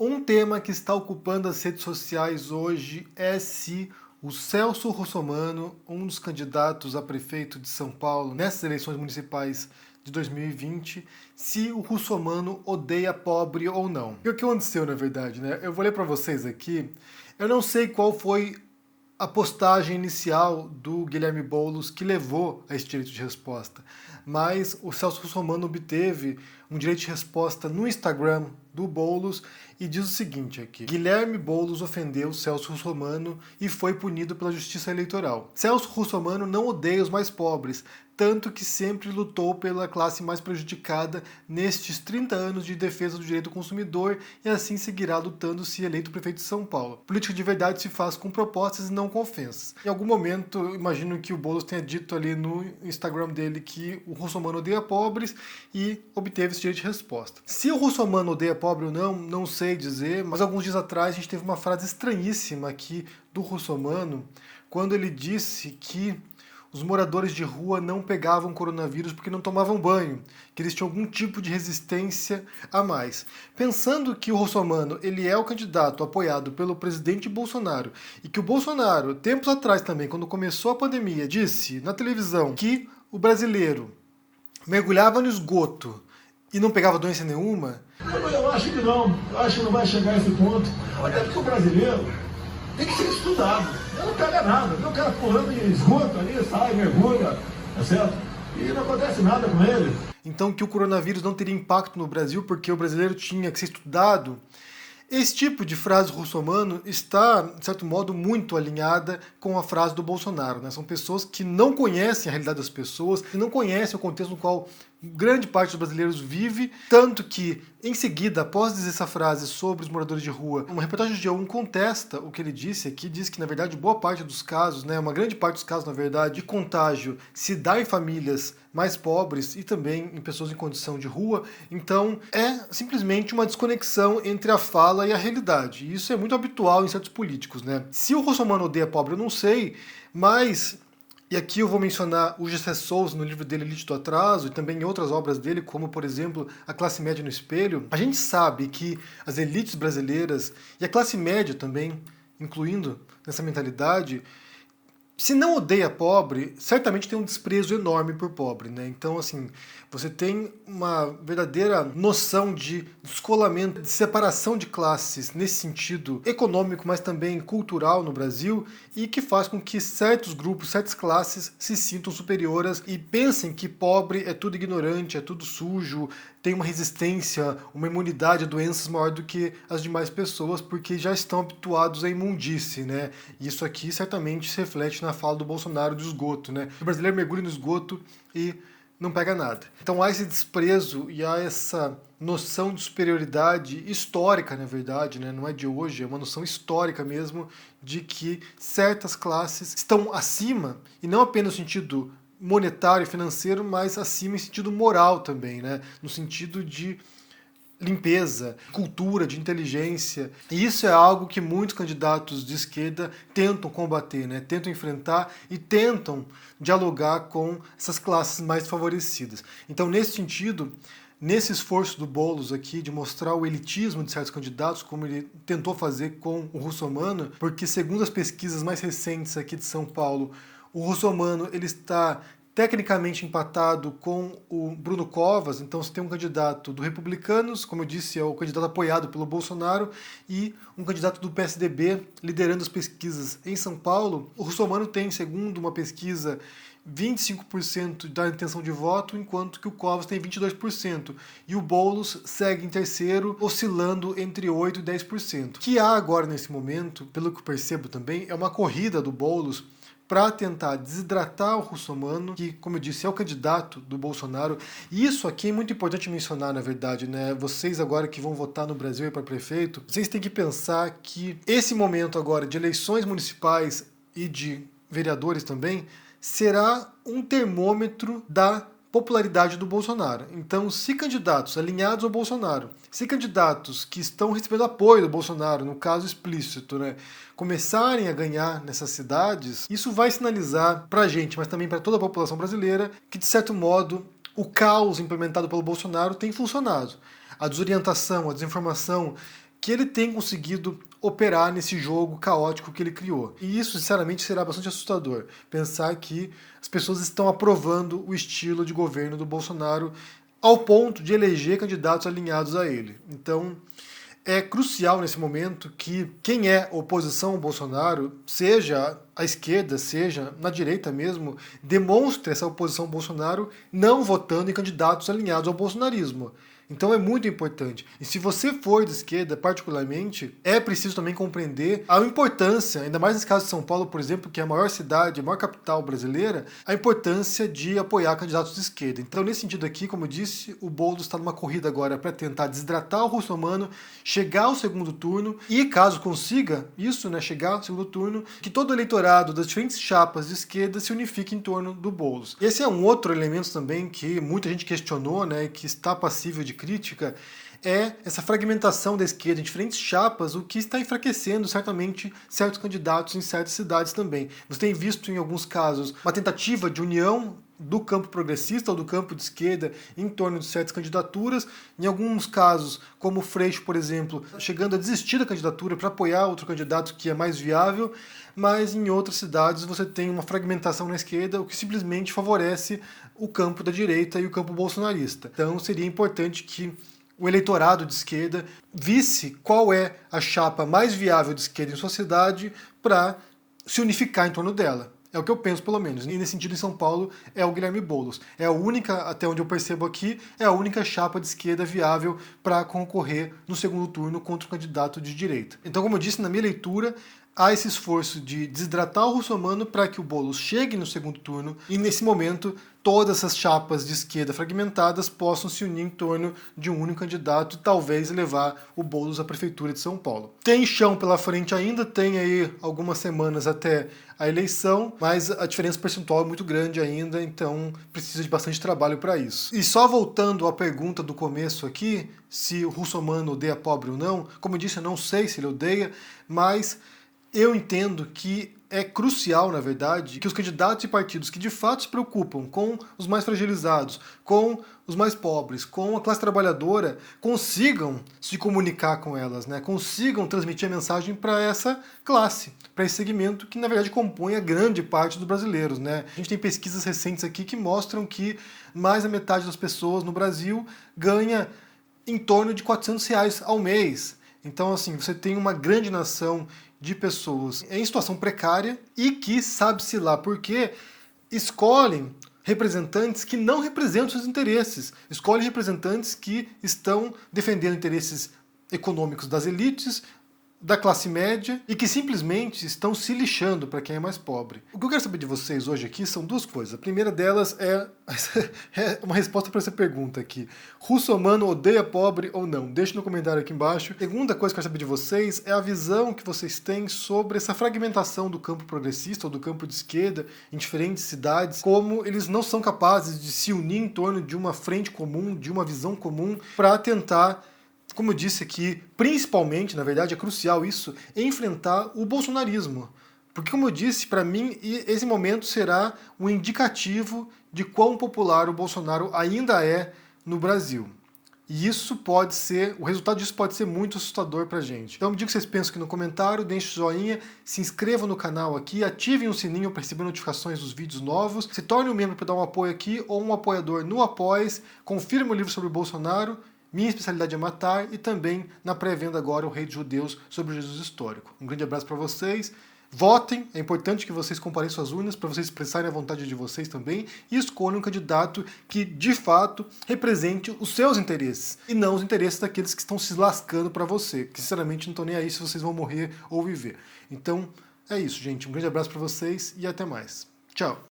Um tema que está ocupando as redes sociais hoje é se o Celso Russomano, um dos candidatos a prefeito de São Paulo nessas eleições municipais de 2020, se o Russomano odeia pobre ou não. E o que aconteceu, na verdade, né? Eu vou ler para vocês aqui. Eu não sei qual foi a postagem inicial do Guilherme Boulos que levou a esse direito de resposta, mas o Celso Russomano obteve um direito de resposta no Instagram do Boulos e diz o seguinte aqui: Guilherme Boulos ofendeu Celso Russomano e foi punido pela Justiça Eleitoral. Celso Russomano não odeia os mais pobres, tanto que sempre lutou pela classe mais prejudicada nestes 30 anos de defesa do direito do consumidor e assim seguirá lutando se eleito prefeito de São Paulo. Política de verdade se faz com propostas e não com ofensas. Em algum momento, eu imagino que o Boulos tenha dito ali no Instagram dele que o Russomano odeia pobres e obteve esse direito de resposta. Se o Russomano odeia pobre ou não, não sei dizer, mas alguns dias atrás a gente teve uma frase estranhíssima aqui do Russomano, quando ele disse que os moradores de rua não pegavam coronavírus porque não tomavam banho, que eles tinham algum tipo de resistência a mais. Pensando que o Russomano ele é o candidato apoiado pelo presidente Bolsonaro e que o Bolsonaro, tempos atrás também, quando começou a pandemia, disse na televisão que o brasileiro mergulhava no esgoto e não pegava doença nenhuma. Eu acho que não. Eu acho que não vai chegar a esse ponto. Até porque o brasileiro tem que ser estudado. Ele não pega nada. Vê o cara pulando em esgoto ali, sai, mergulha, tá certo? E não acontece nada com ele. Então que o coronavírus não teria impacto no Brasil porque o brasileiro tinha que ser estudado. Esse tipo de frase russomano está, de certo modo, muito alinhada com a frase do Bolsonaro, né? São pessoas que não conhecem a realidade das pessoas, que não conhecem o contexto no qual grande parte dos brasileiros vive, tanto que, em seguida, após dizer essa frase sobre os moradores de rua, uma reportagem de G1 contesta o que ele disse aqui, diz que, na verdade, boa parte dos casos, né, uma grande parte dos casos, na verdade, de contágio se dá em famílias mais pobres e também em pessoas em condição de rua, então é simplesmente uma desconexão entre a fala e a realidade, e isso é muito habitual em certos políticos, né? Se o Russomano odeia pobre, eu não sei, mas... E aqui eu vou mencionar o Gessé Souza no livro dele Elite do Atraso e também em outras obras dele, como, por exemplo, A Classe Média no Espelho. A gente sabe que as elites brasileiras e a classe média também, incluindo nessa mentalidade, se não odeia pobre, certamente tem um desprezo enorme por pobre, né? Então, assim, você tem uma verdadeira noção de descolamento, de separação de classes nesse sentido econômico, mas também cultural no Brasil, e que faz com que certos grupos, certas classes se sintam superiores e pensem que pobre é tudo ignorante, é tudo sujo, tem uma resistência, uma imunidade a doenças maior do que as demais pessoas, porque já estão habituados à imundície, né? E isso aqui certamente se reflete na fala do Bolsonaro do esgoto, né? O brasileiro mergulha no esgoto e não pega nada. Então há esse desprezo e há essa noção de superioridade histórica, na verdade, né? Não é de hoje, é uma noção histórica mesmo, de que certas classes estão acima, e não apenas no sentido monetário e financeiro, mas acima em sentido moral também, né? No sentido de limpeza, cultura, de inteligência. E isso é algo que muitos candidatos de esquerda tentam combater, né? Tentam enfrentar e tentam dialogar com essas classes mais favorecidas. Então, nesse sentido, nesse esforço do Boulos aqui de mostrar o elitismo de certos candidatos, como ele tentou fazer com o Russomano, porque segundo as pesquisas mais recentes aqui de São Paulo, o Russomano ele está tecnicamente empatado com o Bruno Covas, então você tem um candidato do Republicanos, como eu disse, é o candidato apoiado pelo Bolsonaro, e um candidato do PSDB liderando as pesquisas em São Paulo. O Russomano tem, segundo uma pesquisa, 25% da intenção de voto, enquanto que o Covas tem 22%. E o Boulos segue em terceiro, oscilando entre 8% e 10%. O que há agora nesse momento, pelo que eu percebo também, é uma corrida do Boulos para tentar desidratar o Russomano, que, como eu disse, é o candidato do Bolsonaro. E isso aqui é muito importante mencionar, na verdade, né? Vocês agora que vão votar no Brasil e para prefeito, vocês têm que pensar que esse momento agora de eleições municipais e de vereadores também será um termômetro da popularidade do Bolsonaro. Então, se candidatos alinhados ao Bolsonaro, se candidatos que estão recebendo apoio do Bolsonaro, no caso explícito, né, começarem a ganhar nessas cidades, isso vai sinalizar para a gente, mas também para toda a população brasileira, que de certo modo o caos implementado pelo Bolsonaro tem funcionado. A desorientação, a desinformação que ele tem conseguido operar nesse jogo caótico que ele criou. E isso, sinceramente, será bastante assustador. Pensar que as pessoas estão aprovando o estilo de governo do Bolsonaro ao ponto de eleger candidatos alinhados a ele. Então, é crucial nesse momento que quem é oposição ao Bolsonaro, seja à esquerda, seja na direita mesmo, demonstre essa oposição ao Bolsonaro não votando em candidatos alinhados ao bolsonarismo. Então é muito importante. E se você for de esquerda, particularmente, é preciso também compreender a importância, ainda mais nesse caso de São Paulo, por exemplo, que é a maior cidade, a maior capital brasileira, a importância de apoiar candidatos de esquerda. Então, nesse sentido aqui, como eu disse, o Boulos está numa corrida agora para tentar desidratar o Russomano, chegar ao segundo turno e, caso consiga isso, né, chegar ao segundo turno, que todo o eleitorado das diferentes chapas de esquerda se unifique em torno do Boulos. Esse é um outro elemento também que muita gente questionou, né, que está passível de crítica, é essa fragmentação da esquerda em diferentes chapas, o que está enfraquecendo certamente certos candidatos em certas cidades também. Você tem visto em alguns casos uma tentativa de união do campo progressista ou do campo de esquerda em torno de certas candidaturas, em alguns casos, como o Freixo, por exemplo, chegando a desistir da candidatura para apoiar outro candidato que é mais viável, mas em outras cidades você tem uma fragmentação na esquerda, o que simplesmente favorece o campo da direita e o campo bolsonarista. Então seria importante que o eleitorado de esquerda visse qual é a chapa mais viável de esquerda em sua cidade para se unificar em torno dela. É o que eu penso, pelo menos. E nesse sentido, em São Paulo, é o Guilherme Boulos. É a única, até onde eu percebo aqui, é a única chapa de esquerda viável para concorrer no segundo turno contra o candidato de direita. Então, como eu disse, na minha leitura, há esse esforço de desidratar o Russomano para que o Boulos chegue no segundo turno e, nesse momento, todas essas chapas de esquerda fragmentadas possam se unir em torno de um único candidato e talvez levar o Boulos à prefeitura de São Paulo. Tem chão pela frente ainda, tem aí algumas semanas até a eleição, mas a diferença percentual é muito grande ainda, então precisa de bastante trabalho para isso. E só voltando à pergunta do começo aqui, se o Russomano odeia pobre ou não, como eu disse, eu não sei se ele odeia, mas eu entendo que é crucial, na verdade, que os candidatos e partidos que de fato se preocupam com os mais fragilizados, com os mais pobres, com a classe trabalhadora, consigam se comunicar com elas, né? Consigam transmitir a mensagem para essa classe, para esse segmento que, na verdade, compõe a grande parte dos brasileiros, né? A gente tem pesquisas recentes aqui que mostram que mais da metade das pessoas no Brasil ganha em torno de R$400 ao mês. Então, assim, você tem uma grande nação de pessoas em situação precária e que, sabe-se lá por quê, escolhem representantes que não representam seus interesses, escolhem representantes que estão defendendo interesses econômicos das elites, da classe média e que simplesmente estão se lixando para quem é mais pobre. O que eu quero saber de vocês hoje aqui são duas coisas. A primeira delas é uma resposta para essa pergunta aqui. Russomano odeia pobre ou não? Deixe no comentário aqui embaixo. A segunda coisa que eu quero saber de vocês é a visão que vocês têm sobre essa fragmentação do campo progressista ou do campo de esquerda em diferentes cidades, como eles não são capazes de se unir em torno de uma frente comum, de uma visão comum para tentar, como eu disse aqui, principalmente, na verdade, é crucial isso, enfrentar o bolsonarismo. Porque, como eu disse, para mim, esse momento será um indicativo de quão popular o Bolsonaro ainda é no Brasil. E isso pode ser, o resultado disso pode ser muito assustador pra gente. Então me diga o que vocês pensam aqui no comentário, deixem o joinha, se inscrevam no canal aqui, ativem o sininho para receber notificações dos vídeos novos, se torne um membro para dar um apoio aqui ou um apoiador no Apoies, confira meu livro sobre o Bolsonaro, Minha Especialidade é Matar, e também na pré-venda agora O Rei dos Judeus sobre o Jesus Histórico. Um grande abraço para vocês. Votem, é importante que vocês comparem suas urnas para vocês expressarem a vontade de vocês também e escolham um candidato que, de fato, represente os seus interesses e não os interesses daqueles que estão se lascando para você, que sinceramente não estão nem aí se vocês vão morrer ou viver. Então, é isso, gente. Um grande abraço para vocês e até mais. Tchau!